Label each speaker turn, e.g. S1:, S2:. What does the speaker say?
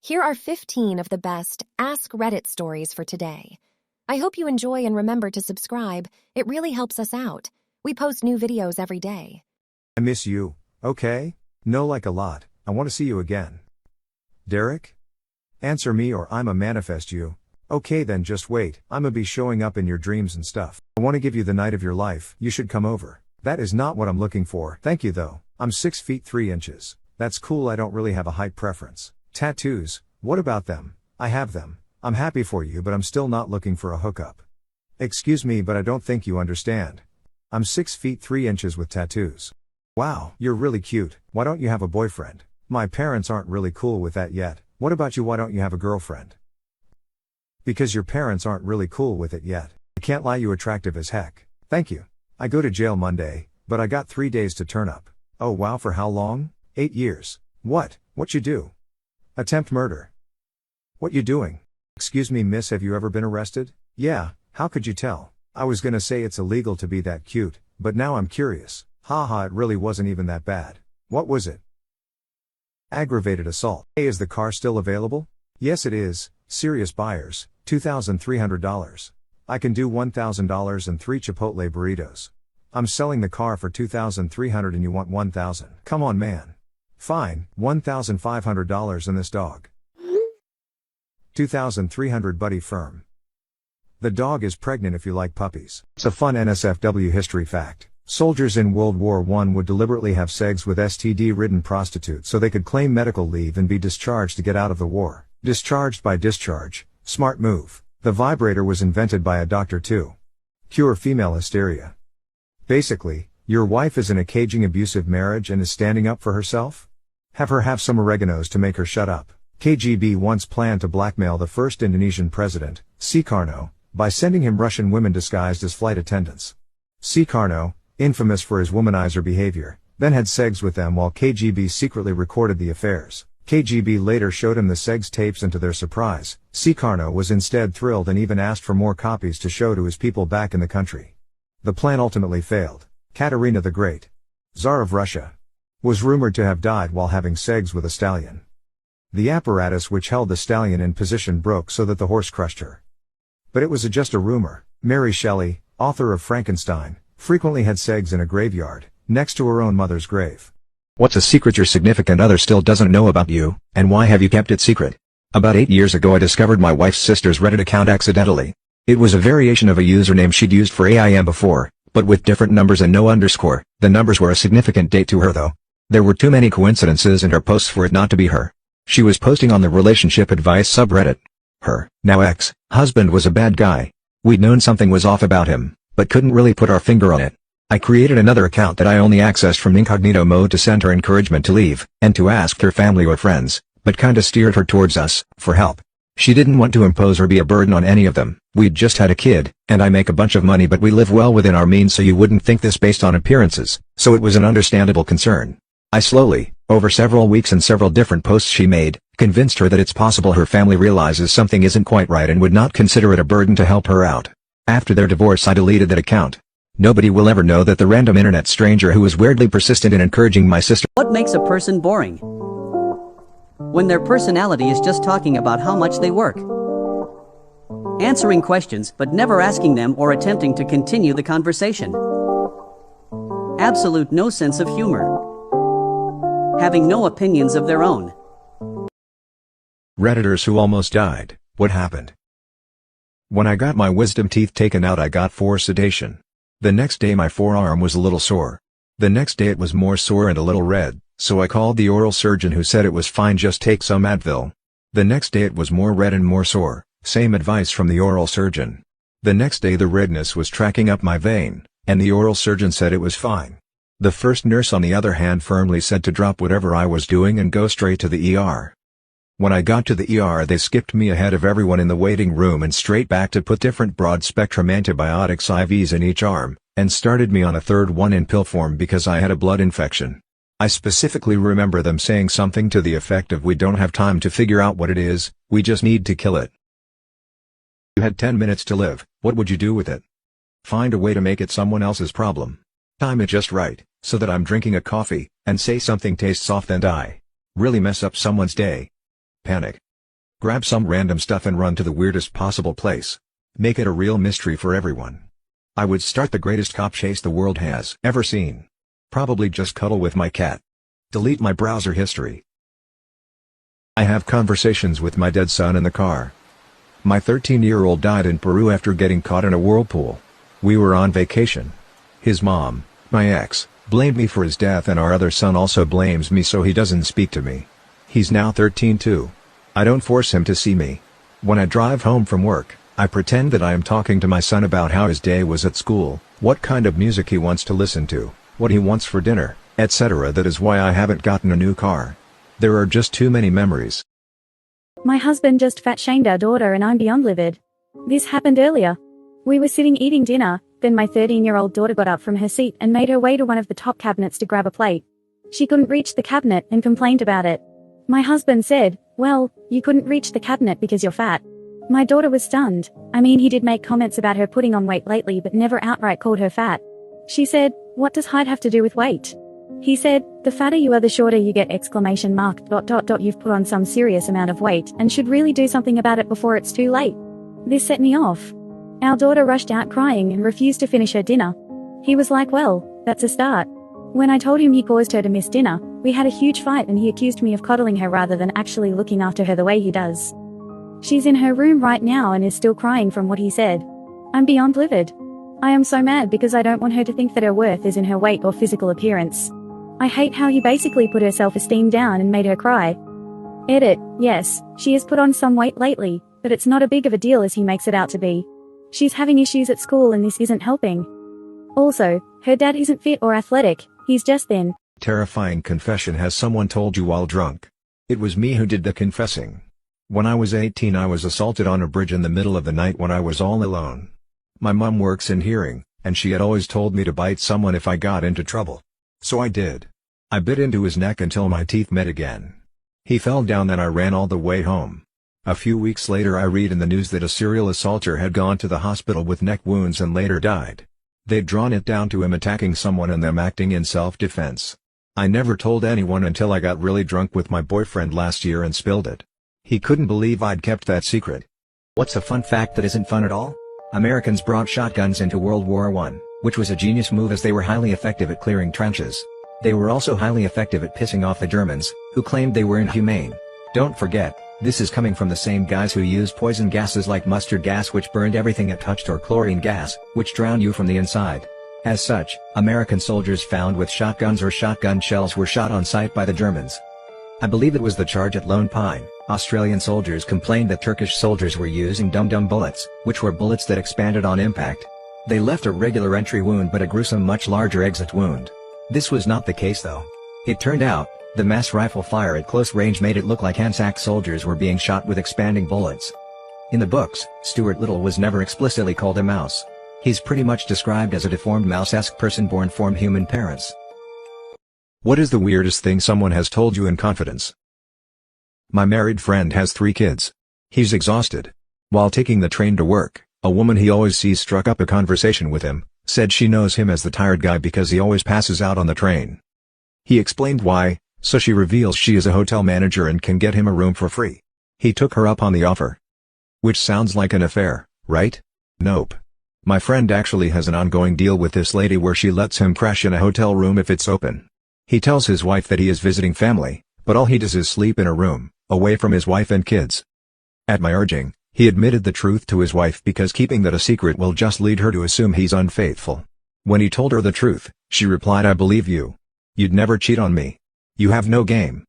S1: Here are 15 of the best Ask Reddit stories for today. I hope you enjoy and remember to subscribe. It really helps us out. We post new videos every day.
S2: I miss you, okay? No, like a lot. I want to see you again. Derek? Answer me or I'ma manifest you. Okay then, just wait. I'ma be showing up in your dreams and stuff. I want to give you the night of your life. You should come over. That is not what I'm looking for. Thank you though. I'm 6 feet 3 inches. That's cool. I don't really have a height preference. Tattoos, what about them? I have them. I'm happy for you, but I'm still not looking for a hookup. Excuse me, but I don't think you understand. I'm 6 feet 3 inches with tattoos. Wow, you're really cute. Why don't you have a boyfriend? My parents aren't really cool with that yet. What about you? Why don't you have a girlfriend? Because your parents aren't really cool with it yet. I can't lie, you attractive as heck. Thank you. I go to jail Monday, but I got 3 days to turn up. Oh wow, for how long? 8 years. What you do? Attempt murder. What you doing? Excuse me miss, have you ever been arrested? Yeah, how could you tell? I was gonna say it's illegal to be that cute, but now I'm curious. Haha, it really wasn't even that bad. What was it? Aggravated assault. Hey, is the car still available? Yes it is. Serious buyers, $2,300. I can do $1,000 and 3 Chipotle burritos. I'm selling the car for $2,300 and you want $1,000. Come on man. Fine, $1,500 and this dog. $2,300 buddy firm. The dog is pregnant if you like puppies. It's a fun NSFW history fact. Soldiers in World War I would deliberately have sex with STD-ridden prostitutes so they could claim medical leave and be discharged to get out of the war. Discharged by discharge. Smart move. The vibrator was invented by a doctor to cure female hysteria. Basically, your wife is in a caging abusive marriage and is standing up for herself? Have her have some oreganos to make her shut up. KGB once planned to blackmail the first Indonesian president, Sukarno, by sending him Russian women disguised as flight attendants. Sukarno, infamous for his womanizer behavior, then had sex with them while KGB secretly recorded the affairs. KGB later showed him the sex tapes and to their surprise, Sukarno was instead thrilled and even asked for more copies to show to his people back in the country. The plan ultimately failed. Katerina the Great, Tsar of Russia, was rumored to have died while having sex with a stallion. The apparatus which held the stallion in position broke so that the horse crushed her. But it was just a rumor. Mary Shelley, author of Frankenstein, frequently had sex in a graveyard, next to her own mother's grave.
S3: What's a secret your significant other still doesn't know about you, and why have you kept it secret? About 8 years ago I discovered my wife's sister's Reddit account accidentally. It was a variation of a username she'd used for AIM before, but with different numbers and no underscore. The numbers were a significant date to her though. There were too many coincidences in her posts for it not to be her. She was posting on the relationship advice subreddit. Her, now ex-husband was a bad guy. We'd known something was off about him, but couldn't really put our finger on it. I created another account that I only accessed from incognito mode to send her encouragement to leave, and to ask her family or friends, but kinda steered her towards us, for help. She didn't want to impose or be a burden on any of them. We'd just had a kid, and I make a bunch of money but we live well within our means, so you wouldn't think this based on appearances, so it was an understandable concern. I slowly, over several weeks and several different posts she made, convinced her that it's possible her family realizes something isn't quite right and would not consider it a burden to help her out. After their divorce I deleted that account. Nobody will ever know that the random internet stranger who was weirdly persistent in encouraging my sister.
S4: What makes a person boring? When their personality is just talking about how much they work. Answering questions but never asking them or attempting to continue the conversation. Absolute no sense of humor. Having no opinions of their own.
S3: Redditors who almost died. What happened? When I got my wisdom teeth taken out I got for sedation. The next day my forearm was a little sore. The next day it was more sore and a little red, so I called the oral surgeon who said it was fine, just take some Advil. The next day it was more red and more sore, same advice from the oral surgeon. The next day the redness was tracking up my vein, and the oral surgeon said it was fine. The first nurse on the other hand firmly said to drop whatever I was doing and go straight to the ER. When I got to the ER they skipped me ahead of everyone in the waiting room and straight back to put different broad-spectrum antibiotics IVs in each arm, and started me on a third one in pill form because I had a blood infection. I specifically remember them saying something to the effect of, "We don't have time to figure out what it is, we just need to kill it." You had 10 minutes to live, what would you do with it? Find a way to make it someone else's problem. Time it just right, so that I'm drinking a coffee, and say something tastes off, then die. Really mess up someone's day. Panic. Grab some random stuff and run to the weirdest possible place. Make it a real mystery for everyone. I would start the greatest cop chase the world has ever seen. Probably just cuddle with my cat. Delete my browser history. I have conversations with my dead son in the car. My 13-year-old died in Peru after getting caught in a whirlpool. We were on vacation. His mom, my ex, blamed me for his death, and our other son also blames me, so he doesn't speak to me. He's now 13 too. I don't force him to see me. When I drive home from work, I pretend that I am talking to my son about how his day was at school, what kind of music he wants to listen to, what he wants for dinner, etc. That is why I haven't gotten a new car. There are just too many memories.
S5: My husband just fat-shamed our daughter and I'm beyond livid. This happened earlier. We were sitting eating dinner, then my 13-year-old daughter got up from her seat and made her way to one of the top cabinets to grab a plate. She couldn't reach the cabinet and complained about it. My husband said, "Well, you couldn't reach the cabinet because you're fat." My daughter was stunned. I mean, he did make comments about her putting on weight lately but never outright called her fat. She said, "What does height have to do with weight?" He said, "The fatter you are the shorter you get ! You've put on some serious amount of weight and should really do something about it before it's too late." This set me off. Our daughter rushed out crying and refused to finish her dinner. He was like, "Well, that's a start." When I told him he caused her to miss dinner, we had a huge fight and he accused me of coddling her rather than actually looking after her the way he does. She's in her room right now and is still crying from what he said. I'm beyond livid. I am so mad because I don't want her to think that her worth is in her weight or physical appearance. I hate how he basically put her self-esteem down and made her cry. Edit, yes, she has put on some weight lately, but it's not as big of a deal as he makes it out to be. She's having issues at school and this isn't helping. Also, her dad isn't fit or athletic, he's just thin.
S3: Terrifying confession. Has someone told you while drunk? It was me who did the confessing. When I was 18, I was assaulted on a bridge in the middle of the night when I was all alone. My mom works in hearing, and she had always told me to bite someone if I got into trouble. So I did. I bit into his neck until my teeth met again. He fell down and I ran all the way home. A few weeks later I read in the news that a serial assaulter had gone to the hospital with neck wounds and later died. They'd drawn it down to him attacking someone and them acting in self-defense. I never told anyone until I got really drunk with my boyfriend last year and spilled it. He couldn't believe I'd kept that secret.
S6: What's a fun fact that isn't fun at all? Americans brought shotguns into World War I, which was a genius move as they were highly effective at clearing trenches. They were also highly effective at pissing off the Germans, who claimed they were inhumane. Don't forget, this is coming from the same guys who used poison gases like mustard gas, which burned everything it touched, or chlorine gas, which drowned you from the inside. As such, American soldiers found with shotguns or shotgun shells were shot on sight by the Germans. I believe it was the charge at Lone Pine. Australian soldiers complained that Turkish soldiers were using dum-dum bullets, which were bullets that expanded on impact. They left a regular entry wound but a gruesome much larger exit wound. This was not the case though. It turned out, the mass rifle fire at close range made it look like Anzac soldiers were being shot with expanding bullets. In the books, Stuart Little was never explicitly called a mouse. He's pretty much described as a deformed mouse-esque person born from human parents.
S3: What is the weirdest thing someone has told you in confidence? My married friend has 3 kids. He's exhausted. While taking the train to work, a woman he always sees struck up a conversation with him, said she knows him as the tired guy because he always passes out on the train. He explained why, so she reveals she is a hotel manager and can get him a room for free. He took her up on the offer. Which sounds like an affair, right? Nope. My friend actually has an ongoing deal with this lady where she lets him crash in a hotel room if it's open. He tells his wife that he is visiting family, but all he does is sleep in a room, away from his wife and kids. At my urging, he admitted the truth to his wife because keeping that a secret will just lead her to assume he's unfaithful. When he told her the truth, she replied, "I believe you. You'd never cheat on me. You have no game."